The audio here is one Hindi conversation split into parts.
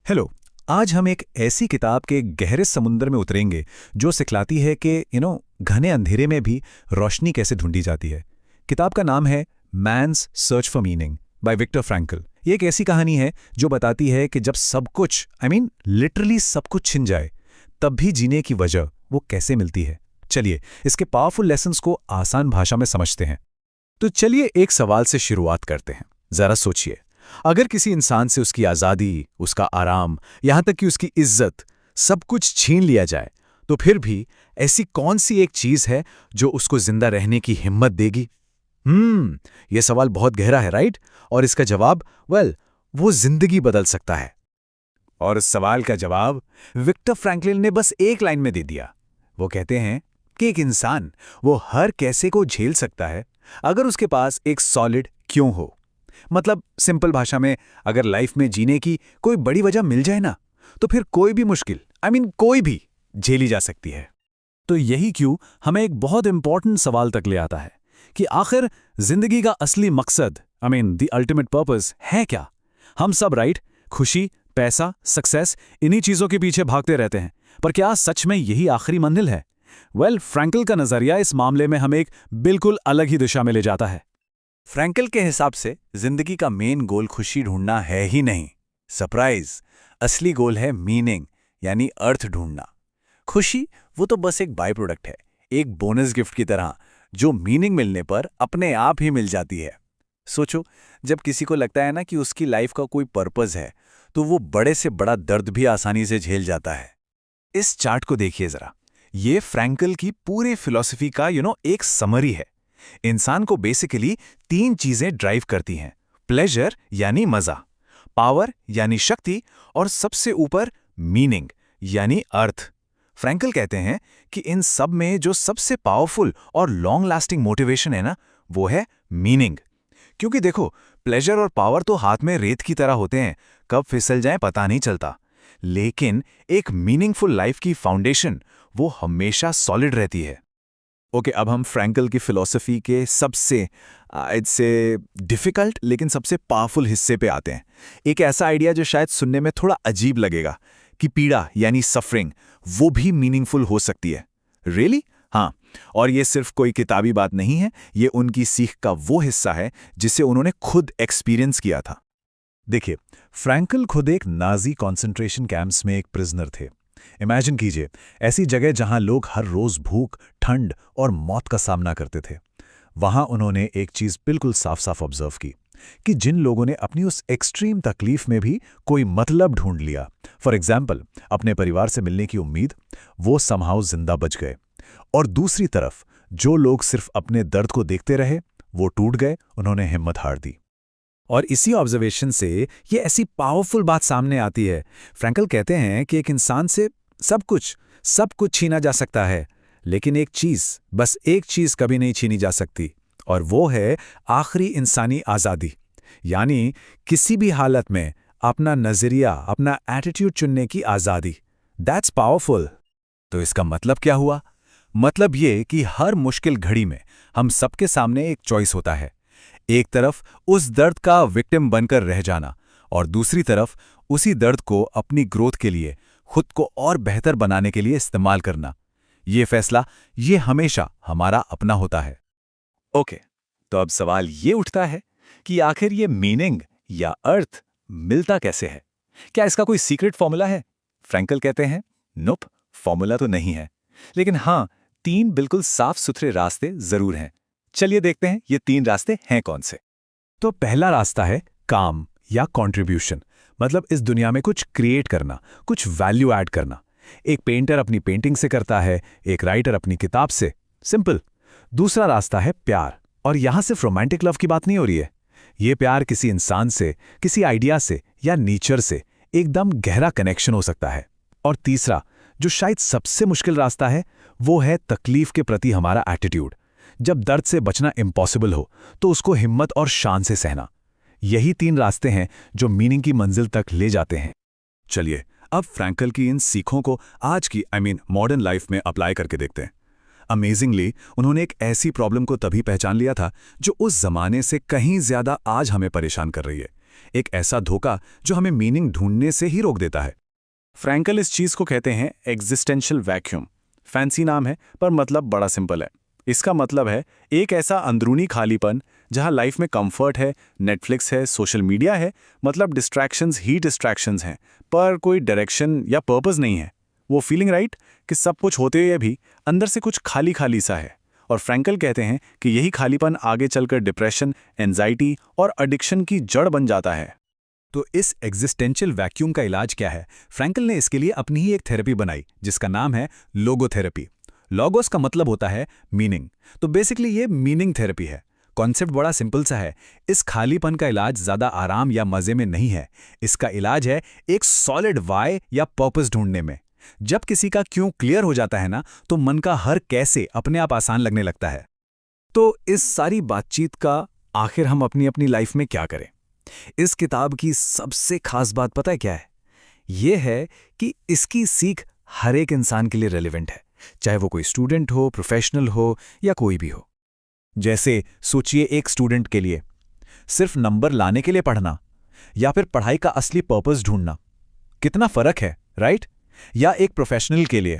हेलो। आज हम एक ऐसी किताब के गहरे समुद्र में उतरेंगे जो सिखलाती है कि घने अंधेरे में भी रोशनी कैसे ढूंढी जाती है। किताब का नाम है man's search for meaning by Victor Frankl. ये एक ऐसी कहानी है जो बताती है कि जब सब कुछ लिटरली सब कुछ छिन जाए तब भी जीने की वजह वो कैसे मिलती है। चलिए इसके पावरफुल लेसन्स को आसान भाषा में समझते हैं। तो चलिए एक सवाल से शुरुआत करते हैं। जरा सोचिए, अगर किसी इंसान से उसकी आज़ादी, उसका आराम, यहां तक कि उसकी इज्जत सब कुछ छीन लिया जाए तो फिर भी ऐसी कौन सी एक चीज है जो उसको जिंदा रहने की हिम्मत देगी? यह सवाल बहुत गहरा है, राइट? और इसका जवाब वो जिंदगी बदल सकता है। और इस सवाल का जवाब विक्टर फ्रैंकलिन ने बस एक लाइन में दे दिया। वो कहते हैं कि एक इंसान वो हर कैसे को झेल सकता है अगर उसके पास एक सॉलिड क्यों हो। मतलब सिंपल भाषा में, अगर लाइफ में जीने की कोई बड़ी वजह मिल जाए ना, तो फिर कोई भी मुश्किल कोई भी झेली जा सकती है। तो यही क्यों हमें एक बहुत इंपॉर्टेंट सवाल तक ले आता है कि आखिर जिंदगी का असली मकसद, द अल्टीमेट पर्पस है क्या? हम सब खुशी, पैसा, सक्सेस, इन्हीं चीजों के पीछे भागते रहते हैं, पर क्या सच में यही आखिरी मंजिल है? फ्रैंकल का नजरिया इस मामले में हमें एक बिल्कुल अलग ही दिशा में ले जाता है। फ्रैंकल के हिसाब से जिंदगी का मेन गोल खुशी ढूंढना है ही नहीं, सरप्राइज, असली गोल है मीनिंग यानी अर्थ ढूंढना। खुशी वो तो बस एक बाय प्रोडक्ट है, एक बोनस गिफ्ट की तरह जो मीनिंग मिलने पर अपने आप ही मिल जाती है। सोचो, जब किसी को लगता है ना कि उसकी लाइफ का कोई पर्पस है, तो वो बड़े से बड़ा दर्द भी आसानी से झेल जाता है। इस चार्ट को देखिए जरा, ये फ्रैंकल की पूरे फिलॉसफी का एक समरी है। इंसान को बेसिकली तीन चीजें ड्राइव करती हैं: प्लेजर यानी मजा, पावर यानी शक्ति, और सबसे ऊपर मीनिंग यानी अर्थ। फ्रैंकल कहते हैं कि इन सब में जो सबसे पावरफुल और लॉन्ग लास्टिंग मोटिवेशन है ना, वो है मीनिंग। क्योंकि देखो, प्लेजर और पावर तो हाथ में रेत की तरह होते हैं, कब फिसल जाए पता नहीं चलता। लेकिन एक मीनिंगफुल लाइफ की फाउंडेशन वो हमेशा सॉलिड रहती है। ओके, अब हम फ्रैंकल की फिलॉसफी के सबसे इससे डिफिकल्ट लेकिन सबसे पावरफुल हिस्से पे आते हैं। एक ऐसा आइडिया जो शायद सुनने में थोड़ा अजीब लगेगा कि पीड़ा यानी सफरिंग वो भी मीनिंगफुल हो सकती है। रियली? हाँ, और ये सिर्फ कोई किताबी बात नहीं है, ये उनकी सीख का वो हिस्सा है जिसे उन्होंने खुद एक्सपीरियंस किया था। देखिए, फ्रैंकल खुद एक नाजी कॉन्सेंट्रेशन कैंप्स में एक प्रिजनर थे। इमेजिन कीजिए, ऐसी जगह जहां लोग हर रोज भूख, ठंड और मौत का सामना करते थे। वहां उन्होंने एक चीज बिल्कुल साफ साफ ऑब्जर्व की कि जिन लोगों ने अपनी उस एक्सट्रीम तकलीफ में भी कोई मतलब ढूंढ लिया, फॉर एग्जाम्पल अपने परिवार से मिलने की उम्मीद, वो समहाउ जिंदा बच गए। और दूसरी तरफ जो लोग सिर्फ अपने दर्द को देखते रहे, वो टूट गए, उन्होंने हिम्मत हार दी। और इसी ऑब्जर्वेशन से ये ऐसी पावरफुल बात सामने आती है। फ्रैंकल कहते हैं कि एक इंसान से सब कुछ छीना जा सकता है, लेकिन एक चीज, बस एक चीज कभी नहीं छीनी जा सकती, और वो है आखिरी इंसानी आज़ादी। यानी किसी भी हालत में अपना नजरिया, अपना एटीट्यूड चुनने की आज़ादी। That's powerful. तो इसका मतलब क्या हुआ? मतलब ये कि हर मुश्किल घड़ी में हम सबके सामने एक चॉइस होता है। एक तरफ उस दर्द का विक्टिम बनकर रह जाना, और दूसरी तरफ उसी दर्द को अपनी ग्रोथ के लिए, खुद को और बेहतर बनाने के लिए इस्तेमाल करना। ये फैसला ये हमेशा हमारा अपना होता है। ओके, तो अब सवाल ये उठता है कि आखिर ये मीनिंग या अर्थ मिलता कैसे है? क्या इसका कोई सीक्रेट फॉर्मूला है? फ्रैंकल कहते हैं नोप, फॉर्मूला तो नहीं है, लेकिन हाँ, तीन बिल्कुल साफ सुथरे रास्ते जरूर हैं। चलिए देखते हैं ये तीन रास्ते हैं कौन से। तो पहला रास्ता है काम या कंट्रीब्यूशन, मतलब इस दुनिया में कुछ क्रिएट करना, कुछ वैल्यू ऐड करना। एक पेंटर अपनी पेंटिंग से करता है, एक राइटर अपनी किताब से। सिंपल। दूसरा रास्ता है प्यार, और यहां सिर्फ रोमांटिक लव की बात नहीं हो रही है। ये प्यार किसी इंसान से, किसी आइडिया से या नेचर से एकदम गहरा कनेक्शन हो सकता है। और तीसरा, जो शायद सबसे मुश्किल रास्ता है, वो है तकलीफ के प्रति हमारा एटीट्यूड। जब दर्द से बचना इम्पॉसिबल हो तो उसको हिम्मत और शान से सहना। यही तीन रास्ते हैं जो मीनिंग की मंजिल तक ले जाते हैं। चलिए अब फ्रैंकल की इन सीखों को आज की मॉडर्न लाइफ में अप्लाई करके देखते हैं। अमेजिंगली उन्होंने एक ऐसी प्रॉब्लम को तभी पहचान लिया था जो उस जमाने से कहीं ज्यादा आज हमें परेशान कर रही है। एक ऐसा धोखा जो हमें मीनिंग ढूंढने से ही रोक देता है। फ्रैंकल इस चीज को कहते हैं एग्जिस्टेंशियल वैक्यूम। फैंसी नाम है पर मतलब बड़ा सिंपल है। इसका मतलब है एक ऐसा अंदरूनी खालीपन जहां लाइफ में कंफर्ट है, नेटफ्लिक्स है, सोशल मीडिया है, मतलब डिस्ट्रैक्शंस ही डिस्ट्रैक्शंस हैं, पर कोई डायरेक्शन या पर्पस नहीं है। वो फीलिंग राइट कि सब कुछ होते हुए भी अंदर से कुछ खाली खाली सा है। और फ्रैंकल कहते हैं कि यही खालीपन आगे चलकर डिप्रेशन, एंजाइटी और एडिक्शन की जड़ बन जाता है। तो इस एग्जिस्टेंशियल वैक्यूम का इलाज क्या है? फ्रैंकल ने इसके लिए अपनी ही एक थेरेपी बनाई जिसका नाम है लोगोथेरेपी। लॉगोस का मतलब होता है मीनिंग, तो बेसिकली ये मीनिंग थेरेपी है। कॉन्सेप्ट बड़ा सिंपल सा है। इस खालीपन का इलाज ज़्यादा आराम या मज़े में नहीं है। इसका इलाज है एक सॉलिड वाई या पर्पस ढूंढने में। जब किसी का क्यों क्लियर हो जाता है ना, तो मन का हर कैसे अपने आप आसान लगने लगता है। तो इस सारी बातचीत का आखिर हम अपनी अपनी लाइफ में क्या करें? इस किताब की सबसे खास बात पता है क्या है? ये है कि इसकी सीख हर एक इंसान के लिए रेलेवेंट है, चाहे वो कोई स्टूडेंट हो, प्रोफेशनल हो या कोई भी हो। जैसे सोचिए एक स्टूडेंट के लिए सिर्फ नंबर लाने के लिए पढ़ना या फिर पढ़ाई का असली पर्पस ढूंढना, कितना फर्क है, राइट? या एक प्रोफेशनल के लिए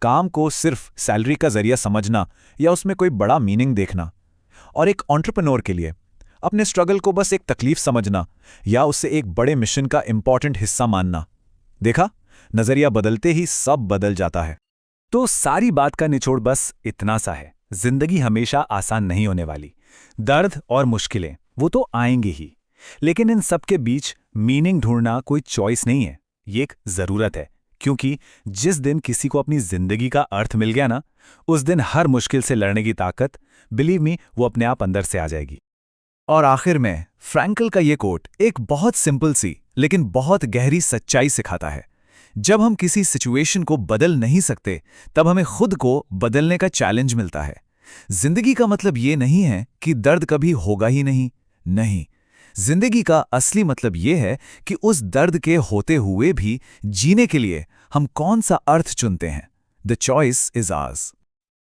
काम को सिर्फ सैलरी का जरिया समझना या उसमें कोई बड़ा मीनिंग देखना, और एक एंटरप्रेन्योर के लिए अपने स्ट्रगल को बस एक तकलीफ समझना या उससे एक बड़े मिशन का इंपॉर्टेंट हिस्सा मानना। देखा, नजरिया बदलते ही सब बदल जाता है। तो सारी बात का निचोड़ बस इतना सा है, जिंदगी हमेशा आसान नहीं होने वाली। दर्द और मुश्किलें वो तो आएंगी ही, लेकिन इन सब के बीच मीनिंग ढूंढना कोई चॉइस नहीं है, ये एक जरूरत है। क्योंकि जिस दिन किसी को अपनी जिंदगी का अर्थ मिल गया ना, उस दिन हर मुश्किल से लड़ने की ताकत, बिलीव मी, वो अपने आप अंदर से आ जाएगी। और आखिर में फ्रैंकल का ये कोट एक बहुत सिंपल सी लेकिन बहुत गहरी सच्चाई सिखाता है। जब हम किसी सिचुएशन को बदल नहीं सकते, तब हमें खुद को बदलने का चैलेंज मिलता है। जिंदगी का मतलब ये नहीं है कि दर्द कभी होगा ही नहीं, नहीं। जिंदगी का असली मतलब ये है कि उस दर्द के होते हुए भी जीने के लिए हम कौन सा अर्थ चुनते हैं। The choice is ours.